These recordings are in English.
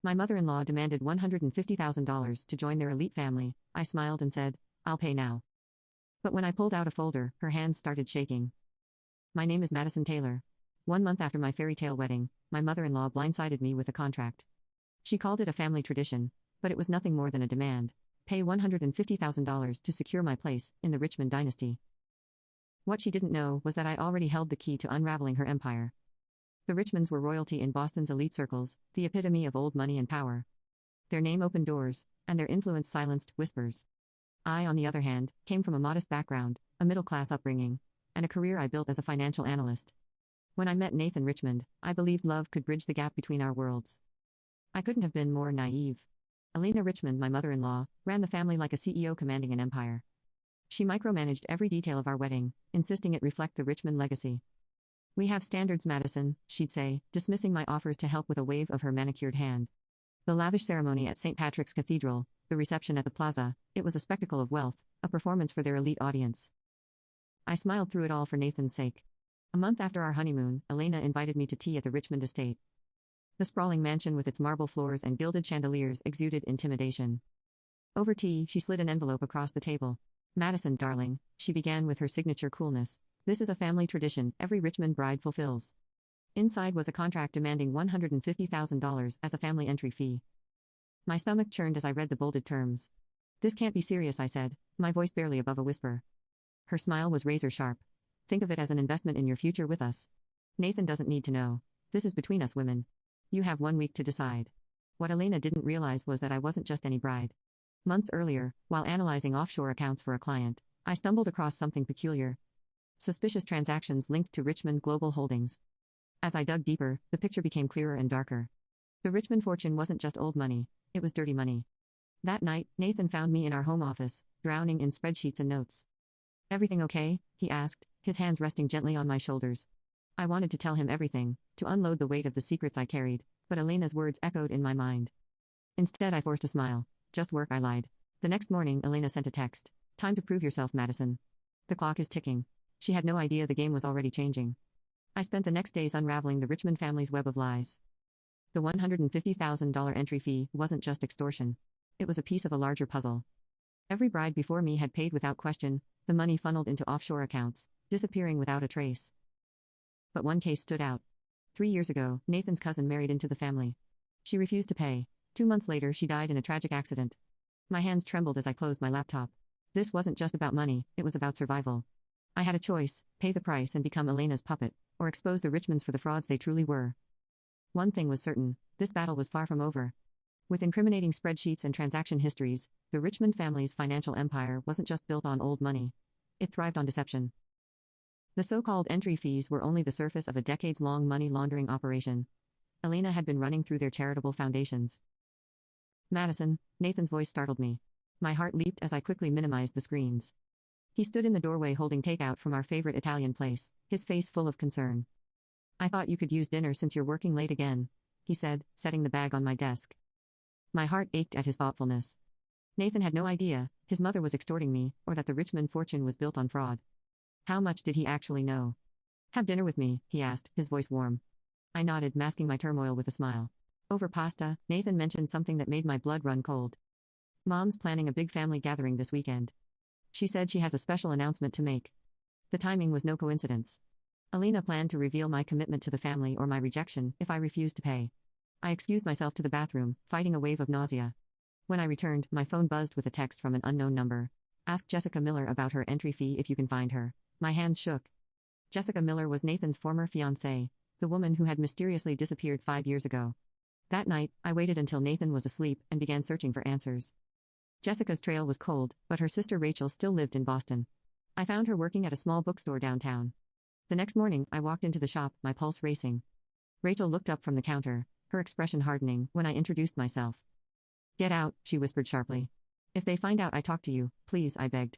My mother-in-law demanded $150,000 to join their elite family. I smiled and said, I'll pay now. But when I pulled out a folder, her hands started shaking. My name is Madison Taylor. 1 month after my fairy tale wedding, my mother-in-law blindsided me with a contract. She called it a family tradition, but it was nothing more than a demand. Pay $150,000 to secure my place in the Richmond dynasty. What she didn't know was that I already held the key to unraveling her empire. The Richmonds were royalty in Boston's elite circles, the epitome of old money and power. Their name opened doors, and their influence silenced whispers. I, on the other hand, came from a modest background, a middle-class upbringing, and a career I built as a financial analyst. When I met Nathan Richmond, I believed love could bridge the gap between our worlds. I couldn't have been more naive. Elena Richmond, my mother-in-law, ran the family like a CEO commanding an empire. She micromanaged every detail of our wedding, insisting it reflect the Richmond legacy. We have standards, Madison, she'd say, dismissing my offers to help with a wave of her manicured hand. The lavish ceremony at St. Patrick's Cathedral, the reception at the plaza, it was a spectacle of wealth, a performance for their elite audience. I smiled through it all for Nathan's sake. A month after our honeymoon, Elena invited me to tea at the Richmond estate. The sprawling mansion with its marble floors and gilded chandeliers exuded intimidation. Over tea, she slid an envelope across the table. Madison, darling, she began with her signature coolness. This is a family tradition every Richmond bride fulfills. Inside was a contract demanding $150,000 as a family entry fee. My stomach churned as I read the bolded terms. This can't be serious, I said, my voice barely above a whisper. Her smile was razor sharp. Think of it as an investment in your future with us. Nathan doesn't need to know. This is between us women. You have 1 week to decide. What Elena didn't realize was that I wasn't just any bride. Months earlier, while analyzing offshore accounts for a client, I stumbled across something peculiar. Suspicious transactions linked to Richmond Global Holdings. As I dug deeper, the picture became clearer and darker. The Richmond fortune wasn't just old money, it was dirty money. That night, Nathan found me in our home office, drowning in spreadsheets and notes. Everything okay? He asked, his hands resting gently on my shoulders. I wanted to tell him everything, to unload the weight of the secrets I carried, but Elena's words echoed in my mind. Instead, I forced a smile. Just work, I lied. The next morning, Elena sent a text. Time to prove yourself, Madison. The clock is ticking. She had no idea the game was already changing. I spent the next days unraveling the Richmond family's web of lies. The $150,000 entry fee wasn't just extortion. It was a piece of a larger puzzle. Every bride before me had paid without question, the money funneled into offshore accounts, disappearing without a trace. But one case stood out. 3 years ago, Nathan's cousin married into the family. She refused to pay. 2 months later, she died in a tragic accident. My hands trembled as I closed my laptop. This wasn't just about money, it was about survival. I had a choice, pay the price and become Elena's puppet, or expose the Richmonds for the frauds they truly were. One thing was certain, this battle was far from over. With incriminating spreadsheets and transaction histories, the Richmond family's financial empire wasn't just built on old money. It thrived on deception. The so-called entry fees were only the surface of a decades-long money laundering operation. Elena had been running through their charitable foundations. Madison, Nathan's voice startled me. My heart leaped as I quickly minimized the screens. He stood in the doorway holding takeout from our favorite Italian place, his face full of concern. I thought you could use dinner since you're working late again, he said, setting the bag on my desk. My heart ached at his thoughtfulness. Nathan had no idea his mother was extorting me, or that the Richmond fortune was built on fraud. How much did he actually know? Have dinner with me, he asked, his voice warm. I nodded, masking my turmoil with a smile. Over pasta, Nathan mentioned something that made my blood run cold. Mom's planning a big family gathering this weekend. She said she has a special announcement to make. The timing was no coincidence. Elena planned to reveal my commitment to the family or my rejection if I refused to pay. I excused myself to the bathroom, fighting a wave of nausea. When I returned, my phone buzzed with a text from an unknown number. Ask Jessica Miller about her entry fee if you can find her. My hands shook. Jessica Miller was Nathan's former fiancée, the woman who had mysteriously disappeared 5 years ago. That night, I waited until Nathan was asleep and began searching for answers. Jessica's trail was cold, but her sister Rachel still lived in Boston. I found her working at a small bookstore downtown. The next morning, I walked into the shop, my pulse racing. Rachel looked up from the counter, her expression hardening, when I introduced myself. Get out, she whispered sharply. If they find out I talked to you, please, I begged.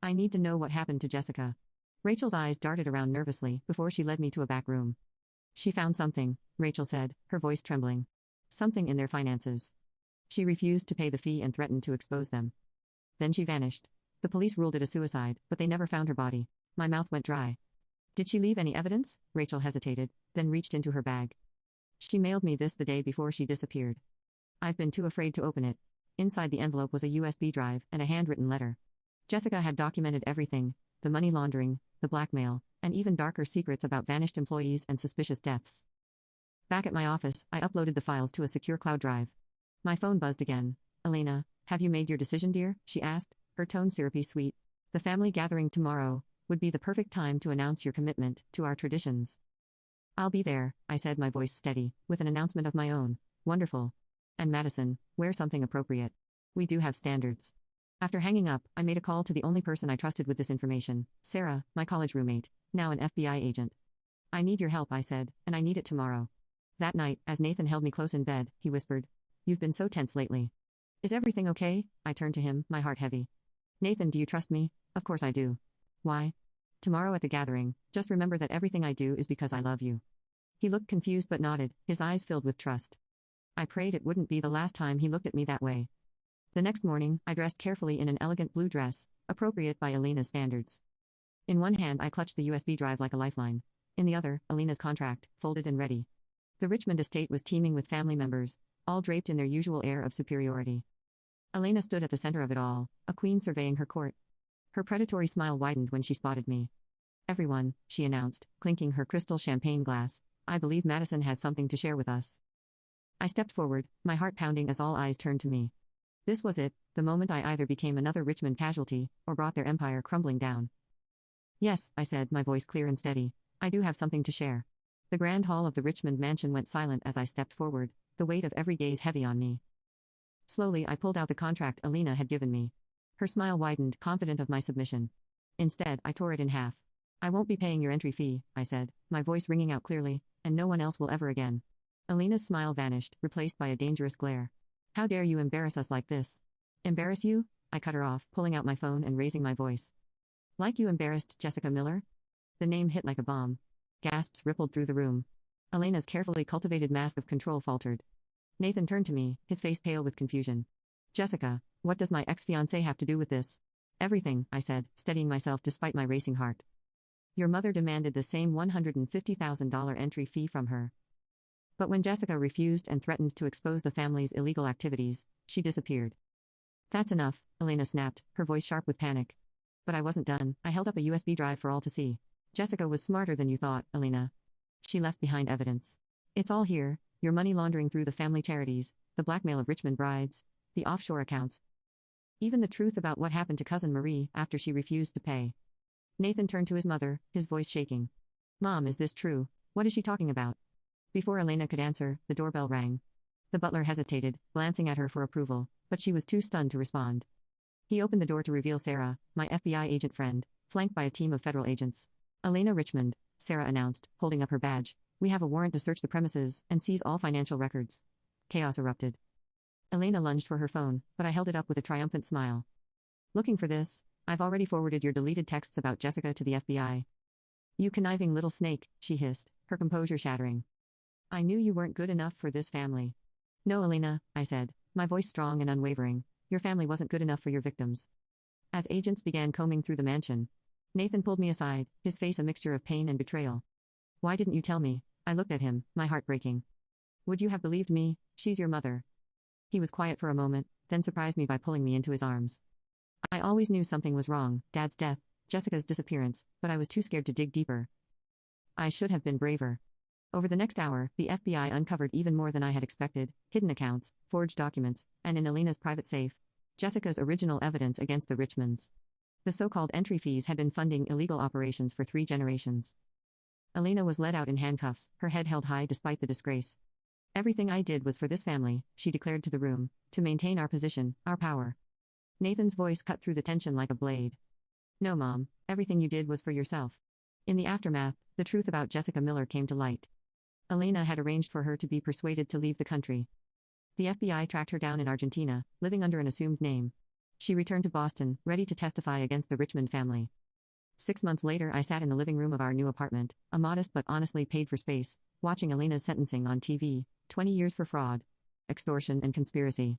I need to know what happened to Jessica. Rachel's eyes darted around nervously before she led me to a back room. She found something, Rachel said, her voice trembling. Something in their finances. She refused to pay the fee and threatened to expose them. Then she vanished. The police ruled it a suicide, but they never found her body. My mouth went dry. Did she leave any evidence? Rachel hesitated, then reached into her bag. She mailed me this the day before she disappeared. I've been too afraid to open it. Inside the envelope was a USB drive and a handwritten letter. Jessica had documented everything: the money laundering, the blackmail, and even darker secrets about vanished employees and suspicious deaths. Back at my office, I uploaded the files to a secure cloud drive. My phone buzzed again. "Elena, have you made your decision, dear?" she asked, her tone syrupy sweet. "The family gathering tomorrow would be the perfect time to announce your commitment to our traditions." "I'll be there," I said, my voice steady, with an announcement of my own. "Wonderful. And Madison, wear something appropriate. We do have standards." After hanging up, I made a call to the only person I trusted with this information, Sarah, my college roommate, now an FBI agent. "I need your help," I said, "and I need it tomorrow." That night, as Nathan held me close in bed, he whispered, "You've been so tense lately. Is everything okay?" I turned to him, my heart heavy. "Nathan, do you trust me?" "Of course I do." "Why?" "Tomorrow at the gathering, just remember that everything I do is because I love you." He looked confused but nodded, his eyes filled with trust. I prayed it wouldn't be the last time he looked at me that way. The next morning, I dressed carefully in an elegant blue dress, appropriate by Elena's standards. In one hand, I clutched the USB drive like a lifeline. In the other, Elena's contract, folded and ready. The Richmond estate was teeming with family members, all draped in their usual air of superiority. Elena stood at the center of it all, a queen surveying her court. Her predatory smile widened when she spotted me. "Everyone," she announced, clinking her crystal champagne glass, "I believe Madison has something to share with us." I stepped forward, my heart pounding as all eyes turned to me. This was it, the moment I either became another Richmond casualty, or brought their empire crumbling down. "Yes," I said, my voice clear and steady, "I do have something to share." The grand hall of the Richmond mansion went silent as I stepped forward, the weight of every gaze heavy on me. Slowly, I pulled out the contract Elena had given me. Her smile widened, confident of my submission. Instead, I tore it in half. "I won't be paying your entry fee," I said, my voice ringing out clearly, "and no one else will ever again." Elena's smile vanished, replaced by a dangerous glare. "How dare you embarrass us like this?" "Embarrass you?" I cut her off, pulling out my phone and raising my voice. "Like you embarrassed Jessica Miller?" The name hit like a bomb. Gasps rippled through the room. Elena's carefully cultivated mask of control faltered. Nathan turned to me, his face pale with confusion. "Jessica, what does my ex-fiancé have to do with this?" "Everything," I said, steadying myself despite my racing heart. "Your mother demanded the same $150,000 entry fee from her. But when Jessica refused and threatened to expose the family's illegal activities, she disappeared." "That's enough," Elena snapped, her voice sharp with panic. But I wasn't done. I held up a USB drive for all to see. "Jessica was smarter than you thought, Elena. She left behind evidence. It's all here: your money laundering through the family charities, the blackmail of Richmond brides, the offshore accounts. Even the truth about what happened to cousin Marie after she refused to pay." Nathan turned to his mother, his voice shaking. "Mom, is this true? What is she talking about?" Before Elena could answer, the doorbell rang. The butler hesitated, glancing at her for approval, but she was too stunned to respond. He opened the door to reveal Sarah, my FBI agent friend, flanked by a team of federal agents. "Elena Richmond," Sarah announced, holding up her badge. "We have a warrant to search the premises and seize all financial records." Chaos erupted. Elena lunged for her phone, but I held it up with a triumphant smile. "Looking for this? I've already forwarded your deleted texts about Jessica to the FBI." "You conniving little snake," she hissed, her composure shattering. "I knew you weren't good enough for this family." "No, Elena," I said, my voice strong and unwavering. "Your family wasn't good enough for your victims." As agents began combing through the mansion, Nathan pulled me aside, his face a mixture of pain and betrayal. "Why didn't you tell me?" I looked at him, my heart breaking. "Would you have believed me? She's your mother." He was quiet for a moment, then surprised me by pulling me into his arms. "I always knew something was wrong: Dad's death, Jessica's disappearance, but I was too scared to dig deeper. I should have been braver." Over the next hour, the FBI uncovered even more than I had expected: hidden accounts, forged documents, and in Elena's private safe, Jessica's original evidence against the Richmonds. The so-called entry fees had been funding illegal operations for 3 generations. Elena was led out in handcuffs, her head held high despite the disgrace. "Everything I did was for this family," she declared to the room, "to maintain our position, our power." Nathan's voice cut through the tension like a blade. "No, Mom, everything you did was for yourself." In the aftermath, the truth about Jessica Miller came to light. Elena had arranged for her to be persuaded to leave the country. The FBI tracked her down in Argentina, living under an assumed name. She returned to Boston, ready to testify against the Richmond family. 6 months later, I sat in the living room of our new apartment, a modest but honestly paid for space, watching Elena's sentencing on TV, 20 years for fraud, extortion, and conspiracy.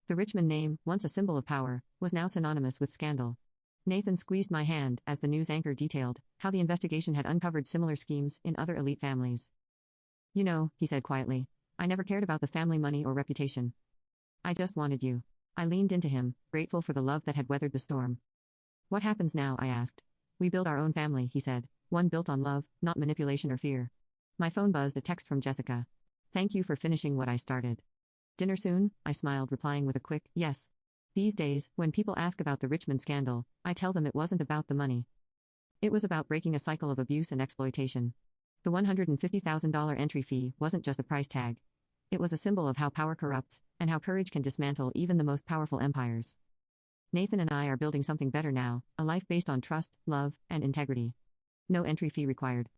The Richmond name, once a symbol of power, was now synonymous with scandal. Nathan squeezed my hand as the news anchor detailed how the investigation had uncovered similar schemes in other elite families. "You know," he said quietly, "I never cared about the family money or reputation. I just wanted you. I leaned into him, grateful for the love that had weathered the storm. What happens now? I asked. We build our own family, he said. One built on love, not manipulation or fear. My phone buzzed, a text from Jessica. Thank you for finishing what I started. Dinner soon? I smiled, replying with a quick, yes. These days, when people ask about the Richmond scandal, I tell them it wasn't about the money. It was about breaking a cycle of abuse and exploitation. The $150,000 entry fee wasn't just a price tag. It was a symbol of how power corrupts, and how courage can dismantle even the most powerful empires. Nathan and I are building something better now, a life based on trust, love, and integrity. No entry fee required.